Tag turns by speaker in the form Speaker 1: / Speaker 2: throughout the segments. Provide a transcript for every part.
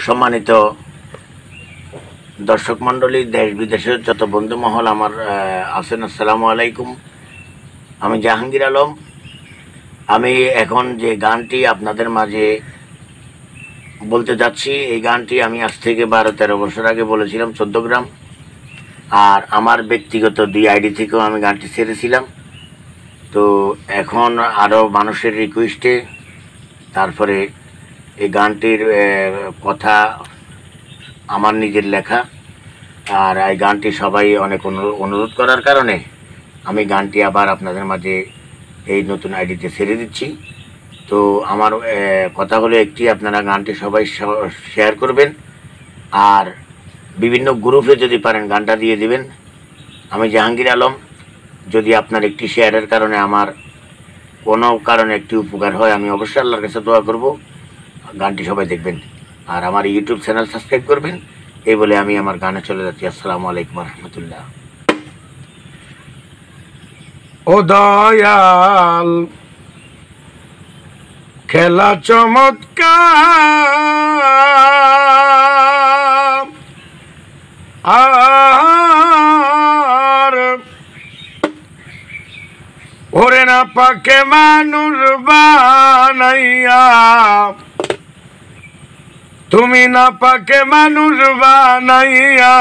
Speaker 1: সম্মানিত দর্শক মণ্ডলী, দেশ বিদেশের যত বন্ধু মহল আমার আছেন, আসসালামু আলাইকুম। আমি জাহাঙ্গীর আলম। আমি এখন যে গানটি আপনাদের মাঝে বলতে যাচ্ছি, এই গানটি আমি আজ থেকে 12-13 বছর আগে বলেছিলাম 14 গ্রাম। আর আমার ব্যক্তিগত 2 আইডি থেকেও আমি গানটি ছেড়েছিলাম। তো এখন আরও মানুষের রিকোয়েস্টে তারপরে এই গানটির কথা আমার নিজের লেখা, আর এই গানটি সবাই অনেক অনুরোধ করার কারণে আমি গানটি আবার আপনাদের মাঝে এই নতুন আইডিতে ছেড়ে দিচ্ছি। তো আমার কথা হলো একটি, আপনারা গানটি সবাই শেয়ার করবেন, আর বিভিন্ন গ্রুপে যদি পারেন গানটা দিয়ে দিবেন। আমি জাহাঙ্গীর আলম, যদি আপনার একটি শেয়ারের কারণে আমার কোনো কারণে একটি উপকার হয়, আমি অবশ্যই আল্লাহর কাছে দোয়া করব গানটি সবাই দেখবেন, আর আমার ইউটিউব চ্যানেল সাবস্ক্রাইব করবেন। এই বলে আমি আমার গানে চলে যাচ্ছি। আসসালামু আলাইকুম রহমতুল্লাহ।
Speaker 2: ও দয়াল খেলা চমৎকার, আর ওরে না পাকে মানুষ বানাইয়া, তুমি না পাকে মানুষ বানাইয়া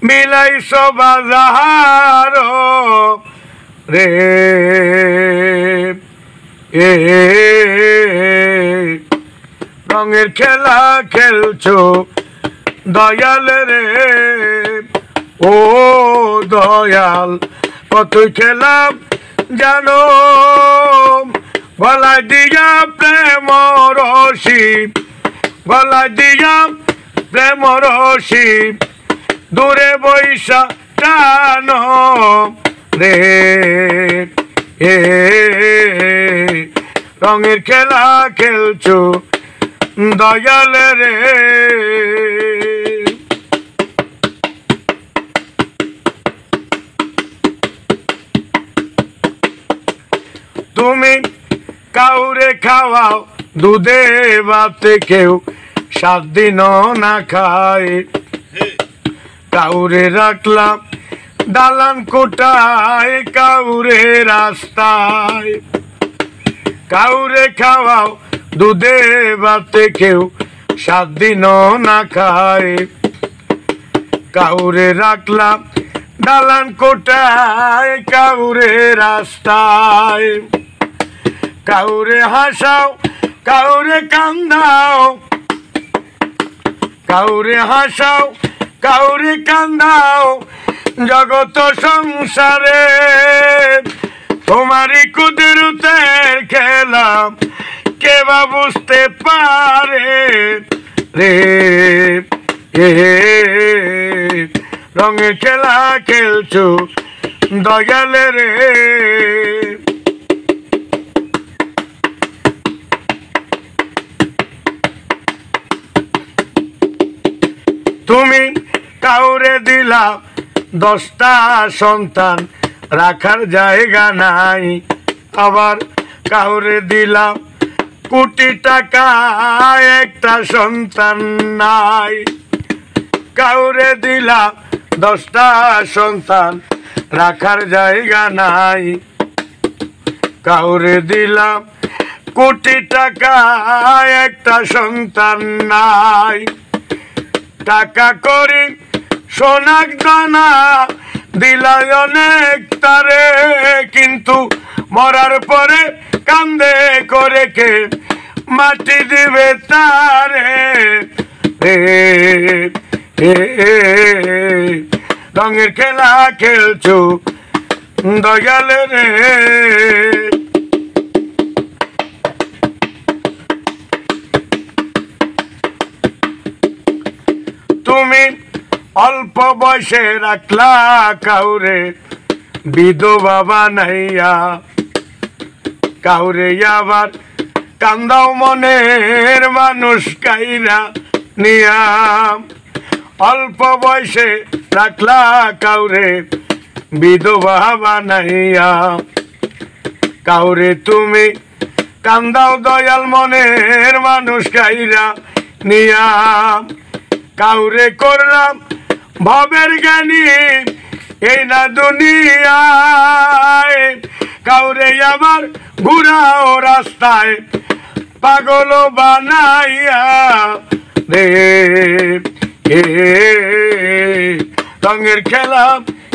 Speaker 2: মিলাইছ বাজার রে, রঙের খেলা খেলছো দয়াল রে। ও দয়াল কত খেলা জানো, গলায় দিয়া প্রেম রশি, গলায় দিয়া প্রেম রশি, দূরে বৈশা টানো রে। রঙের খেলা খেলছো দয়াল রে। তুমি কাউরে খাওয়াও দুধে ভাতে, কেউ 7 দিনও না খায়। কাউরে রাখলাম দালান কোটায়, কাউরে রাস্তায়। কাউরে খাওয়াও দুধে ভাতে, কেউ 7 দিনও না খায়। কাউরে রাখলাম দালান কোটায়, কাউরে রাস্তায়। কাউরে হাসাও কাউরে কান্দাও, কাউরে হাসাও কাউরে কান্দাও, জগত সংসারে তোমারই কুদরতের খেলা কে বা বুঝতে পারে রে। রঙের খেলা খেলছো দয়াল রে। তুমি কাউরে দিলা 10টা সন্তান, রাখার জায়গা নাই। আবার কাউরে দিলা কোটি টাকা, একটা সন্তান নাই। কাউরে দিলা 10টা সন্তান, রাখার জায়গা নাই। কাউরে দিলাম কোটি টাকা, একটা সন্তান নাই। টাকা করি সোনাক দানা দিলাই অনেক তারে, কিন্তু মরার পরে কান্দে করে কে মাটি দিবে তারে। রঙের খেলা খেলছো দয়াল রে। তুমি অল্প বয়সে রাখলা কাউরে বিধবা বানাইয়া, কাউরে আবার কান্দাও মনের মানুষ কাইরা নিয়া। অল্প বয়সে রাখলা কাউরে বিধবা বানাইয়া, কাউরে তুমি কান্দাও দয়াল মনের মানুষ কাইরা নিয়া কাউরে করলাম ভবের জ্ঞানী এই না দুনিয়ায় কাউরে আবার ঘুরাও রাস্তায় পাগল বানাইয়া রে রঙের খেলা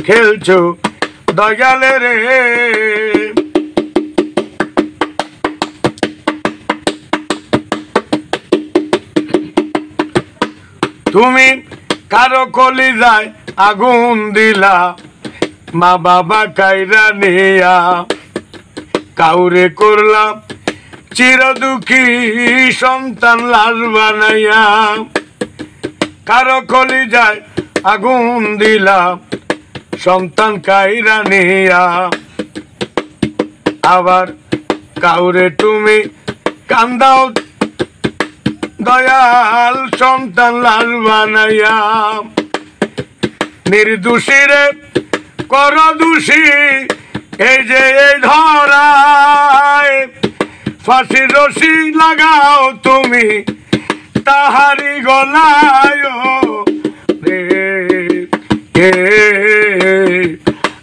Speaker 2: খেলছো দয়ালে রে তুমি কারো কলিজায় আগুন দিলা মা বাবা কাইরা নিয়া কাউরে করলাম চির দুঃখী সন্তান লাশ বানাইয়া কারো কলিজায় আগুন দিলা সন্তান কাইরা নিয়া আবার কাউরে তুমি কান্দাও দয়াল সন্তান লাশ বানাইয়া নির্দোষীরে কর দোষী এই যে এই ধরায় ফাঁসির রশি লাগাও তুমি তাহারি গলায় রে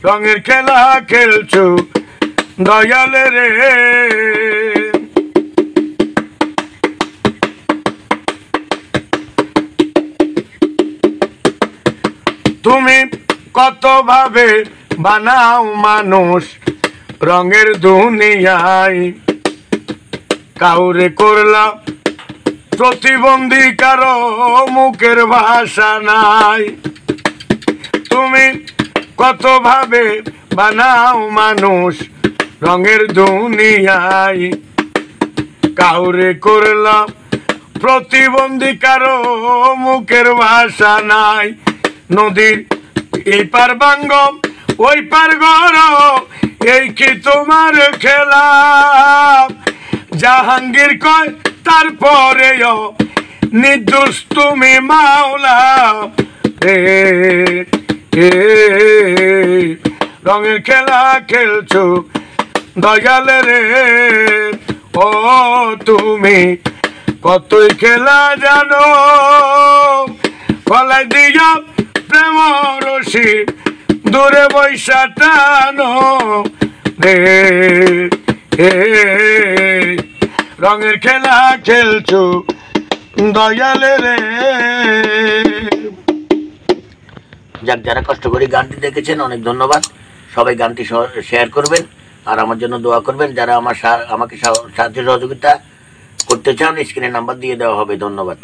Speaker 2: রঙের খেলা খেলছো দয়ালে রে তুমি কত ভাবে বানাও মানুষ রঙের দুনিয়ায় কাউরে করলা প্রতিবন্ধী কারো মুখের ভাষা নাই তুমি কত ভাবে বানাও মানুষ রঙের দুনিয়ায় কাউরে করলা প্রতিবন্ধী কারো মুখের ভাষা নাই নদীর এই পার বাঙ্গম ওই পার গড় এই কি তোমার খেলা জাহাঙ্গীর কয় তারপরেও নির্দোষ তুমি মাওলা রঙের খেলা খেলছো দয়ালে রে ও তুমি কতই খেলা জানো গলায় দিয়া প্রেম রশি দূরে বৈশা টানো রে রঙের খেলা খেলছো দয়ালে রে
Speaker 1: যাক, যারা কষ্ট করে গানটি দেখেছেন অনেক ধন্যবাদ। সবাই গানটি শেয়ার করবেন আর আমার জন্য দোয়া করবেন। যারা আমাকে সাহায্য সহযোগিতা করতে চান স্ক্রিনে নাম্বার দিয়ে দেওয়া হবে। ধন্যবাদ।